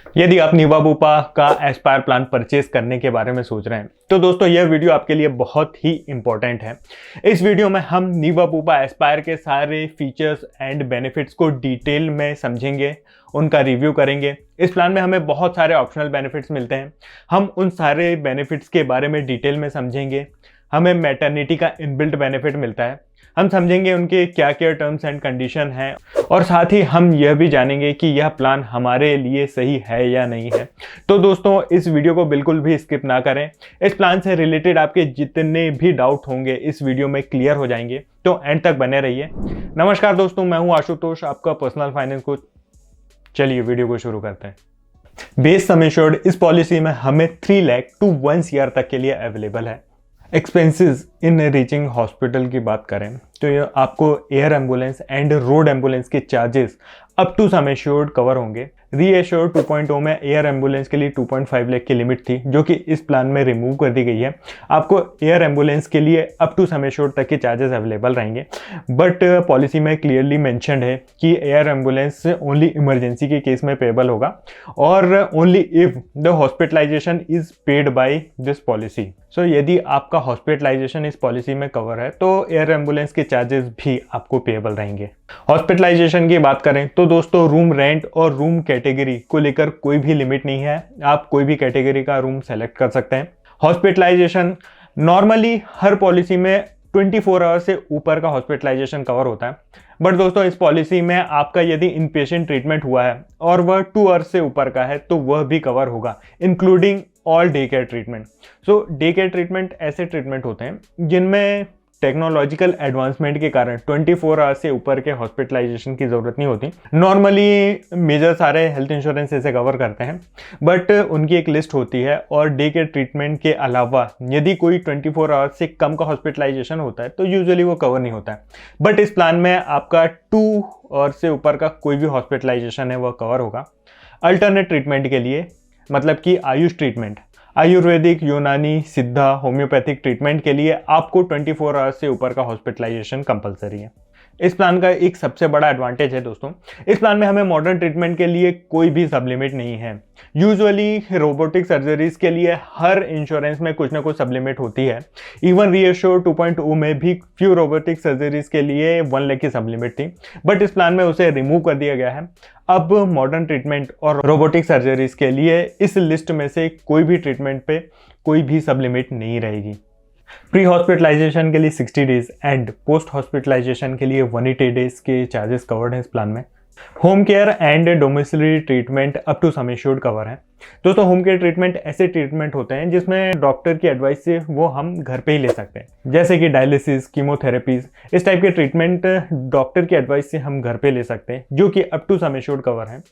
यदि आप नीवा बुपा का एस्पायर प्लान परचेज करने के बारे में सोच रहे हैं तो दोस्तों यह वीडियो आपके लिए बहुत ही इंपॉर्टेंट है। इस वीडियो में हम नीवा बुपा एस्पायर के सारे फीचर्स एंड बेनिफिट्स को डिटेल में समझेंगे, उनका रिव्यू करेंगे। इस प्लान में हमें बहुत सारे ऑप्शनल बेनिफिट्स मिलते हैं, हम उन सारे बेनिफिट्स के बारे में डिटेल में समझेंगे। हमें मैटरनिटी का इनबिल्ट बेनिफिट मिलता है, हम समझेंगे उनके क्या क्या टर्म्स एंड कंडीशन हैं और साथ ही हम यह भी जानेंगे कि यह प्लान हमारे लिए सही है या नहीं है। तो दोस्तों इस वीडियो को बिल्कुल भी स्किप ना करें। इस प्लान से रिलेटेड आपके जितने भी डाउट होंगे इस वीडियो में क्लियर हो जाएंगे, तो एंड तक बने रहिए। नमस्कार दोस्तों, मैं हूं आशुतोष, आपका पर्सनल फाइनेंस कोच। चलिए वीडियो को शुरू करते हैं। बेस सम एश्योर्ड इस पॉलिसी में हमें 3 लाख टू 1 CR तक के लिए अवेलेबल है। एक्सपेंसेस इन रीचिंग हॉस्पिटल की बात करें तो ये आपको air ambulance and road ambulance के charges up to sum assured cover होंगे। रीएश्योर्ड 2.0 में एयर एम्बुलेंस के लिए 2.5 लाख की लिमिट थी, जो कि इस प्लान में रिमूव कर दी गई है। आपको एयर एम्बुलेंस के लिए अप टू सम एश्योर्ड तक के चार्जेस अवेलेबल रहेंगे, बट पॉलिसी में क्लियरली मेंशन्ड है कि एयर एम्बुलेंस ओनली इमरजेंसी के केस में पेएबल होगा और only if the hospitalisation is paid by this policy. So यदि आपका हॉस्पिटलाइजेशन इस पॉलिसी में कवर है तो एयर एम्बुलेंस के चार्जेस भी आपको पेएबल रहेंगे। हॉस्पिटलाइजेशन की बात करें तो दोस्तों रूम रेंट और रूम कैटेगरी को लेकर कोई भी लिमिट नहीं है, आप कोई भी कैटेगरी का रूम सेलेक्ट कर सकते हैं। हॉस्पिटलाइजेशन नॉर्मली हर पॉलिसी में 24 आवर से ऊपर का हॉस्पिटलाइजेशन कवर होता है, बट दोस्तों इस पॉलिसी में आपका यदि इनपेशेंट ट्रीटमेंट हुआ है और वह 2 आवर्स से ऊपर का है तो वह भी कवर होगा, including all day care treatment. So day care treatment ऐसे ट्रीटमेंट होते हैं जिनमें टेक्नोलॉजिकल एडवांसमेंट के कारण 24 आवर्स से ऊपर के हॉस्पिटलाइजेशन की ज़रूरत नहीं होती। नॉर्मली मेजर सारे हेल्थ इंश्योरेंस इसे कवर करते हैं, बट उनकी एक लिस्ट होती है और डे केयर ट्रीटमेंट के अलावा यदि कोई 24 आवर्स से कम का हॉस्पिटलाइजेशन होता है तो यूजुअली वो कवर नहीं होता है। बट इस प्लान में आपका 2 आवर्स से ऊपर का कोई भी हॉस्पिटलाइजेशन है वह कवर होगा। अल्टरनेट ट्रीटमेंट के लिए, मतलब कि आयुष ट्रीटमेंट, आयुर्वेदिक, यूनानी, सिद्धा, होम्योपैथिक ट्रीटमेंट के लिए आपको 24 आवर्स से ऊपर का हॉस्पिटलाइजेशन कंपलसरी है। इस प्लान का एक सबसे बड़ा एडवांटेज है दोस्तों, इस प्लान में हमें मॉडर्न ट्रीटमेंट के लिए कोई भी सब लिमिट नहीं है। यूजुअली रोबोटिक सर्जरीज के लिए हर इंश्योरेंस में कुछ ना कुछ सब लिमिट होती है। इवन रीएश्योर 2.0 में भी फ्यू रोबोटिक सर्जरीज के लिए 1 लाख की सब लिमिट थी, बट इस प्लान में उसे रिमूव कर दिया गया है। अब मॉडर्न ट्रीटमेंट और रोबोटिक सर्जरीज के लिए इस लिस्ट में से कोई भी ट्रीटमेंट पे कोई भी सब लिमिट नहीं रहेगी। प्री हॉस्पिटलाइजेशन के लिए 60 डेज एंड पोस्ट हॉस्पिटलाइजेशन के लिए 180 डेज के चार्जेस कवर्ड हैं इस प्लान में। Home care and domiciliary treatment up to sum assured cover है। दोस्तों होम केयर ट्रीटमेंट ऐसे ट्रीटमेंट होते हैं जिसमें डॉक्टर की एडवाइस से वो हम घर पे ही ले सकते हैं, जैसे कि डायलिसिस, कीमोथेरेपीज, इस टाइप के ट्रीटमेंट डॉक्टर की एडवाइस से हम घर पे ले सकते हैं, जो कि up to sum assured cover है।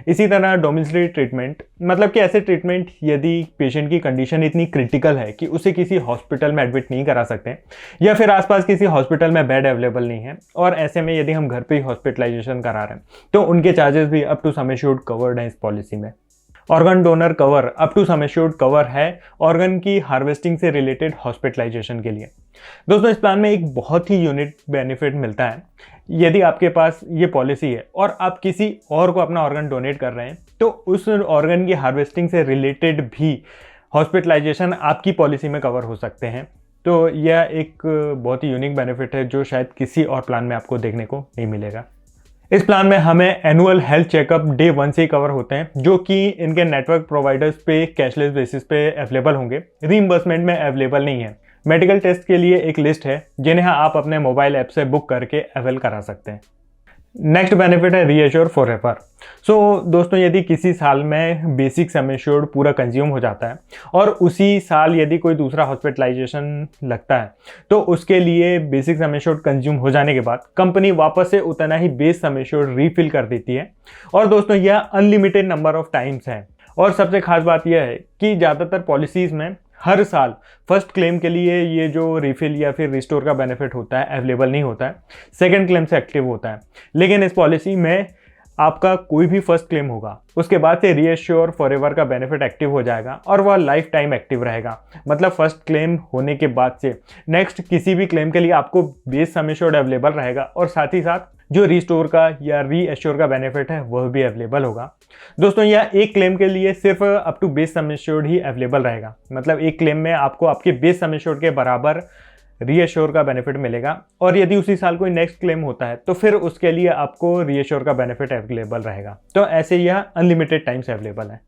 इसी तरह डोमिसिलरी ट्रीटमेंट, मतलब कि ऐसे ट्रीटमेंट यदि पेशेंट की कंडीशन इतनी क्रिटिकल है कि उसे किसी हॉस्पिटल में एडमिट नहीं करा सकते या फिर आसपास किसी हॉस्पिटल में बेड अवेलेबल नहीं है और ऐसे में यदि हम घर पे ही हॉस्पिटलाइजेशन करा रहे हैं तो उनके चार्जेस भी up to sum assured covered हैं इस पॉलिसी में। Organ donor cover up to sum assured cover है ऑर्गन की हार्वेस्टिंग से रिलेटेड हॉस्पिटलाइजेशन के लिए। दोस्तों इस प्लान में एक बहुत ही यूनिक बेनिफिट मिलता है। यदि आपके पास ये पॉलिसी है और आप किसी और को अपना ऑर्गन डोनेट कर रहे हैं तो उस ऑर्गन की हार्वेस्टिंग से रिलेटेड भी हॉस्पिटलाइजेशन आपकी पॉलिसी में कवर हो सकते हैं। तो यह एक बहुत ही यूनिक बेनिफिट है जो शायद किसी और प्लान में आपको देखने को नहीं मिलेगा। इस प्लान में हमें एनुअल हेल्थ चेकअप डे 1 से ही कवर होते हैं, जो कि इनके नेटवर्क प्रोवाइडर्स पे कैशलेस बेसिस पे अवेलेबल होंगे, रीइंबर्समेंट में अवेलेबल नहीं है। मेडिकल टेस्ट के लिए एक लिस्ट है जिन्हें आप अपने मोबाइल ऐप से बुक करके अवेल करा सकते हैं। नेक्स्ट बेनिफिट है रीएश्योर फॉरएवर। सो दोस्तों यदि किसी साल में बेसिक सम एश्योर्ड पूरा कंज्यूम हो जाता है और उसी साल यदि कोई दूसरा हॉस्पिटलाइजेशन लगता है तो उसके लिए बेसिक सम एश्योर्ड कंज्यूम हो जाने के बाद कंपनी वापस से उतना ही बेस सम एश्योर्ड रीफिल कर देती है। और दोस्तों यह अनलिमिटेड नंबर ऑफ टाइम्स है। और सबसे खास बात यह है कि ज़्यादातर पॉलिसीज़ में हर साल फर्स्ट क्लेम के लिए ये जो रिफिल या फिर रिस्टोर का बेनिफिट होता है अवेलेबल नहीं होता है, सेकंड क्लेम से एक्टिव होता है। लेकिन इस पॉलिसी में आपका कोई भी फर्स्ट क्लेम होगा उसके बाद से रीएश्योर फॉरएवर का बेनिफिट एक्टिव हो जाएगा और वह लाइफ टाइम एक्टिव रहेगा। मतलब फर्स्ट क्लेम होने के बाद से नेक्स्ट किसी भी क्लेम के लिए आपको बेस सम एश्योर्ड अवेलेबल रहेगा और साथ ही साथ जो रीस्टोर का या रीएश्योर का बेनिफिट है वह भी अवेलेबल होगा। दोस्तों यह एक क्लेम के लिए सिर्फ up to base sum assured ही अवेलेबल रहेगा, मतलब एक क्लेम में आपको आपके बेस सम एश्योर्ड के बराबर रीएश्योर का बेनिफिट मिलेगा, और यदि उसी साल कोई नेक्स्ट क्लेम होता है तो फिर उसके लिए आपको रीएश्योर का बेनिफिट अवेलेबल रहेगा। तो ऐसे यह अनलिमिटेड टाइम्स अवेलेबल है।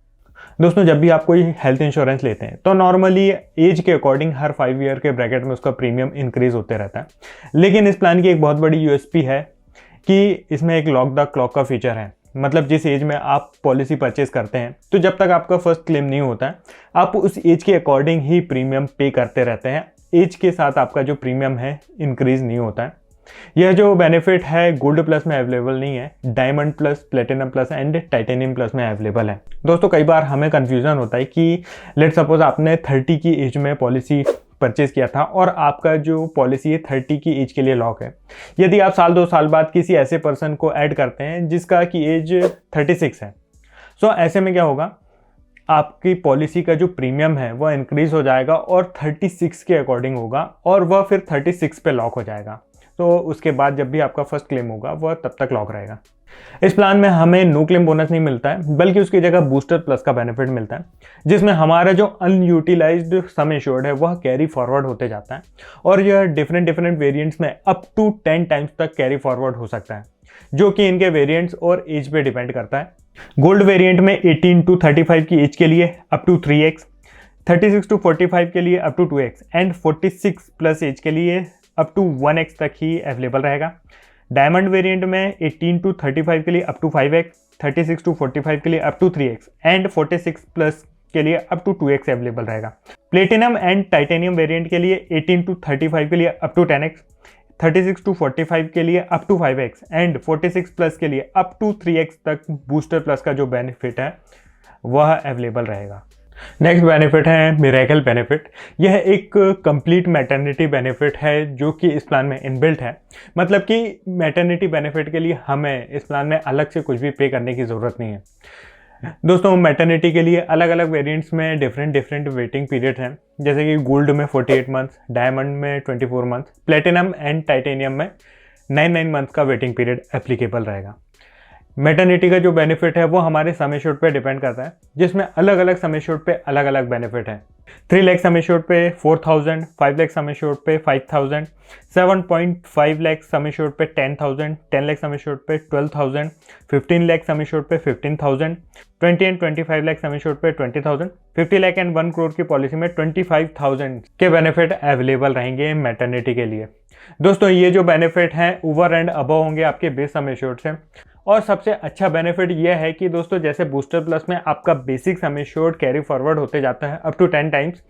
दोस्तों जब भी आप कोई हेल्थ इंश्योरेंस लेते हैं तो नॉर्मली एज के अकॉर्डिंग हर 5 ईयर के ब्रैकेट में उसका प्रीमियम इंक्रीज होते रहता है, लेकिन इस प्लान की एक बहुत बड़ी यूएसपी है कि इसमें एक लॉक द क्लॉक का फीचर है। मतलब जिस एज में आप पॉलिसी परचेज करते हैं तो जब तक आपका फर्स्ट क्लेम नहीं होता है आप उस एज के अकॉर्डिंग ही प्रीमियम पे करते रहते हैं। एज के साथ आपका जो प्रीमियम है इंक्रीज नहीं होता है। यह जो बेनिफिट है गोल्ड प्लस में अवेलेबल नहीं है, diamond plus, platinum plus and titanium plus में अवेलेबल है। दोस्तों कई बार हमें कंफ्यूजन होता है कि लेट सपोज आपने 30 की एज में पॉलिसी परचेज किया था और आपका जो पॉलिसी है 30 की एज के लिए लॉक है। यदि आप साल 2 साल बाद किसी ऐसे पर्सन को ऐड करते हैं जिसका की एज 36 है, सो ऐसे में क्या होगा, आपकी पॉलिसी का जो प्रीमियम है वह इंक्रीज हो जाएगा और 36 के अकॉर्डिंग होगा और वह फिर 36 पे लॉक हो जाएगा। तो उसके बाद जब भी आपका फर्स्ट क्लेम होगा वह तब तक लॉक रहेगा। इस प्लान में हमें नो क्लेम बोनस नहीं मिलता है, बल्कि उसकी जगह बूस्टर प्लस का बेनिफिट मिलता है, जिसमें हमारा जो अनयूटिलाइज्ड सम एश्योर्ड है वह कैरी फॉरवर्ड होते जाता है, और यह डिफरेंट वेरिएंट्स में अप टू 10 टाइम्स तक कैरी फॉरवर्ड हो सकता है, जो कि इनके वेरिएंट्स और एज पे डिपेंड करता है। गोल्ड वेरिएंट में 18 टू 35 की एज के लिए अप टू 3x, 36 टू 45 के लिए up to 2x and 46 plus age के लिए अप टू 1x तक ही अवेलेबल रहेगा। डायमंड वेरिएंट में 18 टू 35 के लिए अप टू 5x, 36 टू 45 के लिए up to 3x and 46 plus के लिए अप टू 2x अवेलेबल रहेगा। प्लेटिनम एंड टाइटेनियम वेरिएंट के लिए 18 टू 35 के लिए अप टू 10x, 36 टू 45 के लिए up to 5x and 46 plus के लिए अप टू 3x तक बूस्टर प्लस का जो बेनिफिट है वह अवेलेबल रहेगा। नेक्स्ट बेनिफिट है मिरेकल बेनिफिट। यह एक कंप्लीट मैटरनिटी बेनिफिट है जो कि इस प्लान में इनबिल्ट है। मतलब कि मैटरनिटी बेनिफिट के लिए हमें इस प्लान में अलग से कुछ भी पे करने की ज़रूरत नहीं है। दोस्तों मैटरनिटी के लिए अलग अलग वेरिएंट्स में डिफरेंट वेटिंग पीरियड हैं, जैसे कि गोल्ड में 48 मंथ्स, डायमंड में 24 मंथ्स, प्लेटिनम एंड टाइटेनियम में 9 मंथ्स का वेटिंग पीरियड एप्लीकेबल रहेगा। मैटरनिटी का जो बेनिफिट है वो हमारे सम एश्योर्ड पे डिपेंड करता है, जिसमें अलग अलग सम एश्योर्ड पे अलग अलग बेनिफिट है। 3 लाख सम एश्योर्ड पे 4000, 5 लाख सम एश्योर्ड पे 5000, 7.5 लाख सम एश्योर्ड पे 10,000, 10 लाख सम एश्योर्ड पे 12,000, 15 लाख सम एश्योर्ड पे 15,000, 20 एंड 25 लाख सम एश्योर्ड पे 20,000, 50 लाख एंड 1 करोड़ की पॉलिसी में 25,000 के बेनिफिट अवेलेबल रहेंगे मैटरनिटी के लिए। दोस्तों ये जो बेनिफिट हैं ओवर एंड अबव होंगे आपके बेस सम एश्योर्ड से। और सबसे अच्छा बेनिफिट यह है कि दोस्तों जैसे बूस्टर प्लस में आपका basic sum assured carry forward होते जाता है अप टू 10 टाइम्स,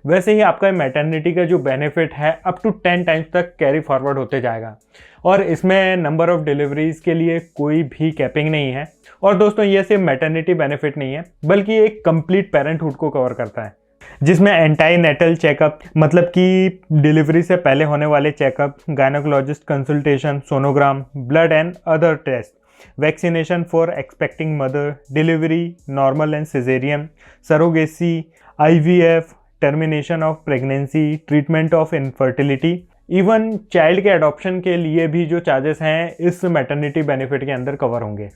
वैसे ही आपका मैटरनिटी का जो बेनिफिट है अप टू 10 टाइम्स तक कैरी फॉरवर्ड होते जाएगा। और इसमें नंबर ऑफ डिलीवरीज के लिए कोई भी कैपिंग नहीं है। और दोस्तों ये सिर्फ मैटरनिटी बेनिफिट नहीं है, बल्कि एक कंप्लीट पेरेंटहुड को कवर करता है, जिसमें एंटाई नेटल चेकअप, मतलब कि डिलीवरी से पहले होने वाले checkup, gynaecologist consultation, sonogram, blood and other test, vaccination for expecting mother, delivery normal and caesarean, surrogacy, IVF, termination of pregnancy, treatment of infertility, even child के अडॉप्शन के लिए भी जो चार्जेस हैं इस मैटरनिटी बेनिफिट के अंदर कवर होंगे।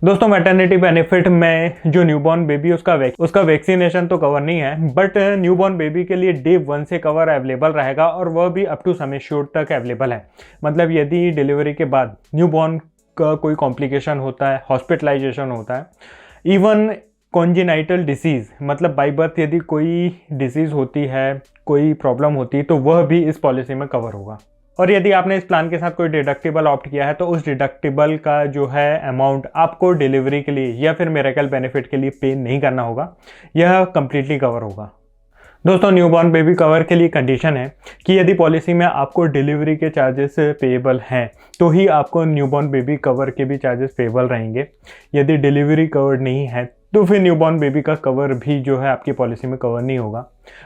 दोस्तों मैटरनिटी बेनिफिट में जो न्यूबॉर्न बेबी उसका वैक्सीनेशन तो कवर नहीं है, बट न्यूबॉर्न बेबी के लिए डे 1 से कवर अवेलेबल रहेगा, और वह भी अप टू सम एश्योर्ड तक अवेलेबल है। मतलब यदि डिलीवरी के बाद न्यूबॉर्न का कोई कॉम्प्लिकेशन होता है, हॉस्पिटलाइजेशन होता है, इवन कॉन्जेनाइटल डिसीज़, मतलब बाई बर्थ यदि कोई डिसीज़ होती है, कोई प्रॉब्लम होती है, तो वह भी इस पॉलिसी में कवर होगा। और यदि आपने इस प्लान के साथ कोई डिडक्टिबल ऑप्ट किया है तो उस डिडक्टिबल का जो है अमाउंट आपको डिलीवरी के लिए या फिर मिरेकल बेनिफिट के लिए पे नहीं करना होगा, यह कंप्लीटली कवर होगा। दोस्तों न्यूबॉर्न बेबी कवर के लिए कंडीशन है कि यदि पॉलिसी में आपको डिलीवरी के चार्जेस पेएबल हैं तो ही आपको न्यूबॉर्न बेबी कवर के भी चार्जेस पेएबल रहेंगे। यदि डिलीवरी कवर्ड नहीं है तो फिर न्यूबॉर्न बेबी का कवर भी जो है आपकी पॉलिसी में कवर नहीं होगा।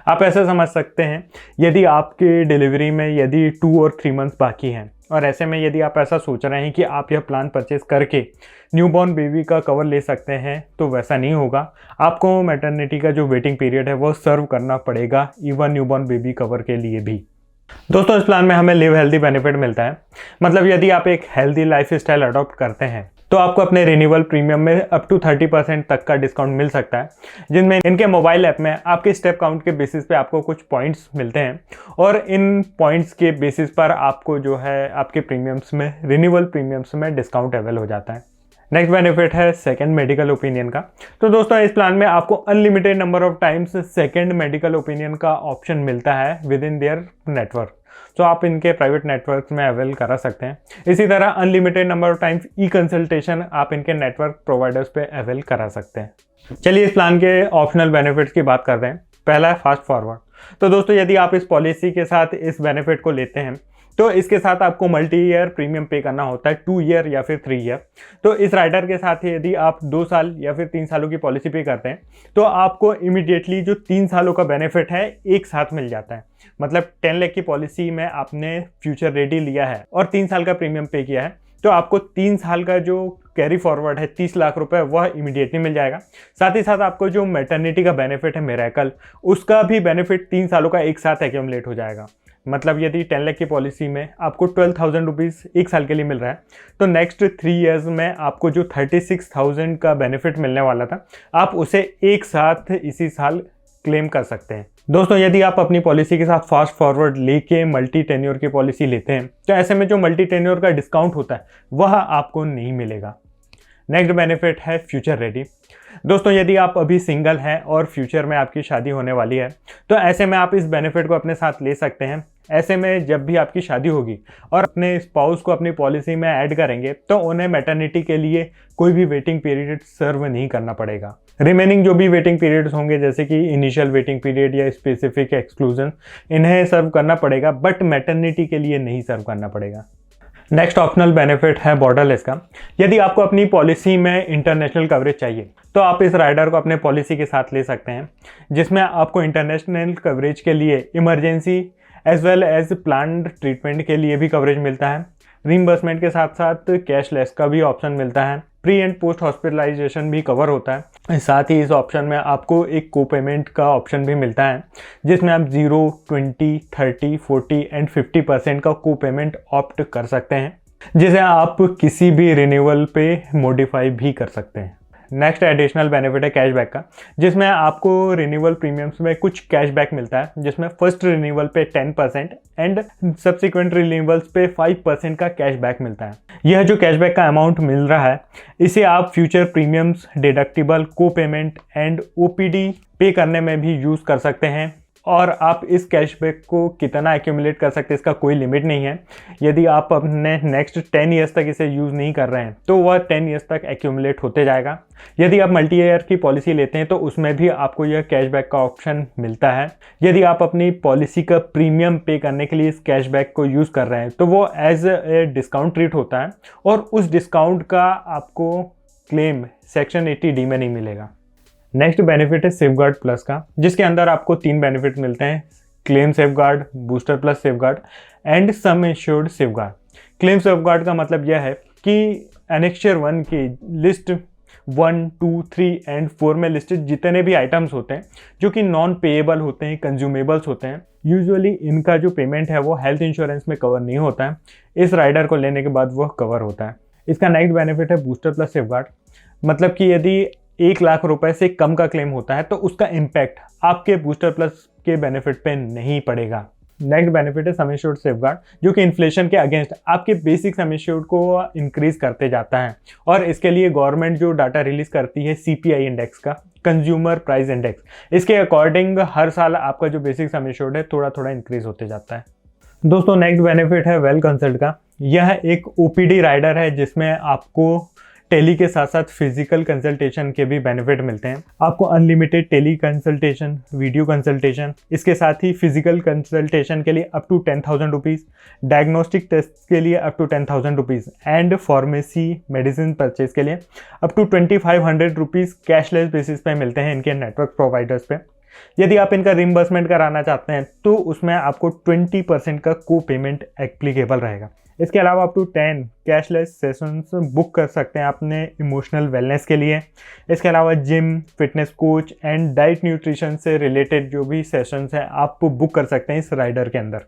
आप ऐसा समझ सकते हैं, यदि आपके डिलीवरी में यदि 2 और 3 मंथ्स बाकी हैं, और ऐसे में यदि आप ऐसा सोच रहे हैं कि आप यह प्लान परचेज करके न्यूबॉर्न बेबी का कवर ले सकते हैं, तो वैसा नहीं होगा। आपको मैटरनिटी का जो वेटिंग पीरियड है वो सर्व करना पड़ेगा, इवन न्यूबॉर्न बेबी कवर के लिए भी। दोस्तों इस प्लान में हमें लिव हेल्दी बेनिफिट मिलता है। मतलब यदि आप एक हेल्दी लाइफ स्टाइल अडॉप्ट करते हैं तो आपको अपने रिन्यूअल प्रीमियम में अप टू 30% तक का डिस्काउंट मिल सकता है, जिनमें इनके मोबाइल ऐप में आपके स्टेप काउंट के बेसिस पे आपको कुछ पॉइंट्स मिलते हैं और इन पॉइंट्स के बेसिस पर आपको जो है आपके प्रीमियम्स में, रिन्यूअल प्रीमियम्स में डिस्काउंट अवेल हो जाता है। नेक्स्ट बेनिफिट है सेकंड मेडिकल ओपिनियन का। तो दोस्तों इस प्लान में आपको unlimited number of times second medical opinion का ऑप्शन मिलता है विद इन देयर नेटवर्क। तो आप इनके प्राइवेट नेटवर्क में अवेल करा सकते हैं। इसी तरह unlimited number of times e consultation आप इनके नेटवर्क प्रोवाइडर्स पे अवेल करा सकते हैं। चलिए इस प्लान के ऑप्शनल बेनिफिट्स की बात करते हैं। पहला है फास्ट फॉरवर्ड। तो दोस्तों यदि आप इस पॉलिसी के साथ इस बेनिफिट को लेते हैं तो इसके साथ आपको मल्टी ईयर प्रीमियम पे करना होता है, 2 ईयर या फिर 3 ईयर। तो इस राइडर के साथ यदि आप 2 साल या फिर 3 सालों की पॉलिसी पे करते हैं तो आपको इमीडिएटली जो 3 सालों का बेनिफिट है एक साथ मिल जाता है। मतलब 10 लाख की पॉलिसी में आपने फ्यूचर रेडी लिया है और 3 साल का प्रीमियम पे किया है तो आपको 3 साल का जो कैरी फॉरवर्ड है 30 लाख रुपए वह इमीडिएटली मिल जाएगा। साथ ही साथ आपको जो मैटरनिटी का बेनिफिट है मिरेकल, उसका भी बेनिफिट 3 सालों का एक साथ एक्यूमुलेट हो जाएगा। मतलब यदि 10 लाख की पॉलिसी में आपको 12,000 रुपीज़ एक साल के लिए मिल रहा है तो नेक्स्ट 3 इयर्स में आपको जो 36,000 का बेनिफिट मिलने वाला था आप उसे एक साथ इसी साल क्लेम कर सकते हैं। दोस्तों यदि आप अपनी पॉलिसी के साथ फास्ट फॉरवर्ड लेके मल्टी टेन्योर की पॉलिसी लेते हैं तो ऐसे में जो मल्टी टेन्योर का डिस्काउंट होता है वह आपको नहीं मिलेगा। नेक्स्ट बेनिफिट है फ्यूचर रेडी। दोस्तों यदि आप अभी सिंगल हैं और फ्यूचर में आपकी शादी होने वाली है तो ऐसे में आप इस बेनिफिट को अपने साथ ले सकते हैं। ऐसे में जब भी आपकी शादी होगी और अपने स्पाउस को अपनी पॉलिसी में ऐड करेंगे तो उन्हें मैटरनिटी के लिए कोई भी वेटिंग पीरियड सर्व नहीं करना पड़ेगा। रिमेनिंग जो भी वेटिंग पीरियड्स होंगे जैसे कि इनिशियल वेटिंग पीरियड या स्पेसिफिक एक्सक्लूजन, इन्हें सर्व करना पड़ेगा बट मैटरनिटी के लिए नहीं सर्व करना पड़ेगा। नेक्स्ट ऑप्शनल बेनिफिट है बॉर्डरलेस का। यदि आपको अपनी पॉलिसी में इंटरनेशनल कवरेज चाहिए तो आप इस राइडर को अपने पॉलिसी के साथ ले सकते हैं, जिसमें आपको इंटरनेशनल कवरेज के लिए emergency as well as planned treatment के लिए भी कवरेज मिलता है। रीइंबर्समेंट के साथ साथ कैशलेस का भी ऑप्शन मिलता है। प्री एंड पोस्ट हॉस्पिटलाइजेशन भी कवर होता है। साथ ही इस ऑप्शन में आपको एक को पेमेंट का ऑप्शन भी मिलता है, जिसमें आप 0, 20, 30, 40 एंड 50% का को पेमेंट ऑप्ट कर सकते हैं, जिसे आप किसी भी रिन्यूअल पे मॉडिफाई भी कर सकते हैं। नेक्स्ट एडिशनल बेनिफिट है कैशबैक का, जिसमें आपको रिन्यूअल प्रीमियम्स में कुछ कैशबैक मिलता है, जिसमें फर्स्ट रिन्यूअल पे 10% एंड सब्सिक्वेंट रिन्यूअल्स पे 5% का कैशबैक मिलता है। यह जो कैशबैक का अमाउंट मिल रहा है इसे आप फ्यूचर प्रीमियम्स, डिडक्टिबल, को पेमेंट एंड ओपीडी पे करने में भी यूज़ कर सकते हैं और आप इस कैशबैक को कितना एक्यूमुलेट कर सकते हैं इसका कोई लिमिट नहीं है। यदि आप अपने नेक्स्ट 10 ईयर्स तक इसे यूज़ नहीं कर रहे हैं तो वह 10 ईयर्स तक एक्यूमुलेट होते जाएगा। यदि आप मल्टी ईयर की पॉलिसी लेते हैं तो उसमें भी आपको यह कैशबैक का ऑप्शन मिलता है। यदि आप अपनी पॉलिसी का प्रीमियम पे करने के लिए इस कैशबैक को यूज़ कर रहे हैं तो वो एज ए डिस्काउंट ट्रीट होता है और उस डिस्काउंट का आपको क्लेम सेक्शन 80D में नहीं मिलेगा। नेक्स्ट बेनिफिट है सेफगार्ड प्लस का, जिसके अंदर आपको 3 बेनिफिट मिलते हैं: claim safeguard, booster plus safeguard and some insured safeguard. Claim safeguard का मतलब यह है कि एनेक्चर 1 की लिस्ट 1, 2, 3 एंड 4 में लिस्टेड जितने भी आइटम्स होते हैं जो कि नॉन पेएबल होते हैं, कंज्यूमेबल्स होते हैं, यूजुअली इनका जो पेमेंट है वो हेल्थ इंश्योरेंस में कवर नहीं होता है। इस राइडर को लेने के बाद वह कवर होता है। इसका नेक्स्ट बेनिफिट है बूस्टर प्लस सेफगार्ड। मतलब कि यदि 1 लाख रुपए से कम का क्लेम होता है तो उसका इम्पैक्ट आपके बूस्टर प्लस के बेनिफिट पे नहीं पड़ेगा। नेक्स्ट बेनिफिट है सम एश्योर्ड सेफगार्ड, जो कि इन्फ्लेशन के अगेंस्ट आपके बेसिक सम एश्योर्ड को इंक्रीज करते जाता है और इसके लिए गवर्नमेंट जो डाटा रिलीज करती है CPI इंडेक्स का, कंज्यूमर प्राइस इंडेक्स, इसके अकॉर्डिंग हर साल आपका जो बेसिक सम एश्योर्ड है थोड़ा थोड़ा इंक्रीज होते जाता है। दोस्तों नेक्स्ट बेनिफिट है वेल कंसल्ट का। यह एक OPD राइडर है जिसमें आपको टेली के साथ साथ फिजिकल कंसल्टेशन के भी बेनिफिट मिलते हैं। आपको unlimited teleconsultation, video consultation, इसके साथ ही फिजिकल कंसल्टेशन के लिए up to 10,000 rupees, diagnostic test के लिए up to 10,000 rupees and pharmacy medicine purchase के लिए up to 2,500 rupees cashless basis पे मिलते हैं इनके नेटवर्क प्रोवाइडर्स पे। यदि आप इनका रिम्बर्समेंट कराना चाहते हैं तो उसमें आपको 20% का को पेमेंट एप्लीकेबल रहेगा। इसके अलावा up to 10 cashless sessions book कर सकते हैं अपने इमोशनल वेलनेस के लिए। इसके अलावा gym, fitness coach and diet nutrition से रिलेटेड जो भी सेशंस हैं आप बुक कर सकते हैं इस राइडर के अंदर।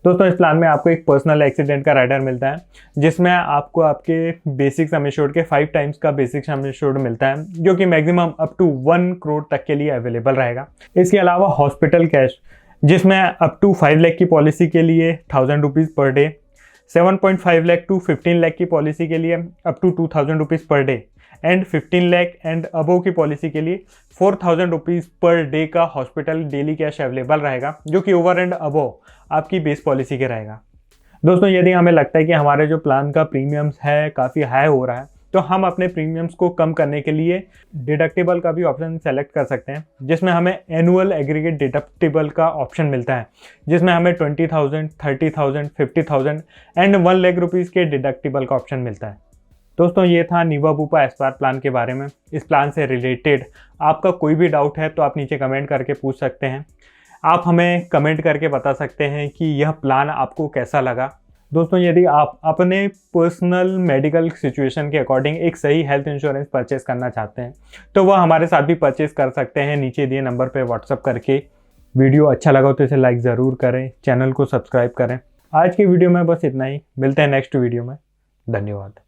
दोस्तों इस प्लान में आपको एक पर्सनल एक्सीडेंट का राइडर मिलता है, जिसमें आपको आपके बेसिक सम एश्योर्ड के 5 टाइम्स का बेसिक सम एश्योर्ड मिलता है, जो कि मैक्सिमम अप टू 1 करोड़ तक के लिए अवेलेबल रहेगा। इसके अलावा हॉस्पिटल कैश, जिसमें अप टू 5 लाख की पॉलिसी के लिए 1000 rupees per day, 7.5 lakh to 15 lakh की पॉलिसी के लिए up to 2000 rupees per day and 15 lakh and above की पॉलिसी के लिए 4000 रुपीज़ पर डे का हॉस्पिटल डेली कैश अवेलेबल रहेगा, जो कि ओवर एंड अबव आपकी बेस पॉलिसी के रहेगा। दोस्तों यदि हमें लगता है कि हमारे जो प्लान का प्रीमियम्स है काफ़ी हाई हो रहा है, तो हम अपने प्रीमियम्स को कम करने के लिए डिडक्टिबल का भी ऑप्शन सेलेक्ट कर सकते हैं, जिसमें हमें एनुअल एग्रीगेट डिडक्टिबल का ऑप्शन मिलता है, जिसमें हमें 20,000, 30,000, 50,000 एंड 1 लाख रुपीज़ के डिडक्टिबल का ऑप्शन मिलता है। दोस्तों ये था नीवा बुपा एस्पायर प्लान के बारे में। इस प्लान से रिलेटेड आपका कोई भी डाउट है तो आप नीचे कमेंट करके पूछ सकते हैं। आप हमें कमेंट करके बता सकते हैं कि यह प्लान आपको कैसा लगा। दोस्तों यदि आप अपने पर्सनल मेडिकल सिचुएशन के अकॉर्डिंग एक सही हेल्थ इंश्योरेंस परचेस करना चाहते हैं, तो वह हमारे साथ भी परचेस कर सकते हैं नीचे दिए नंबर पर व्हाट्सअप करके। वीडियो अच्छा लगा तो इसे लाइक ज़रूर करें, चैनल को सब्सक्राइब करें। आज की वीडियो में बस इतना ही, मिलते हैं नेक्स्ट वीडियो में। धन्यवाद।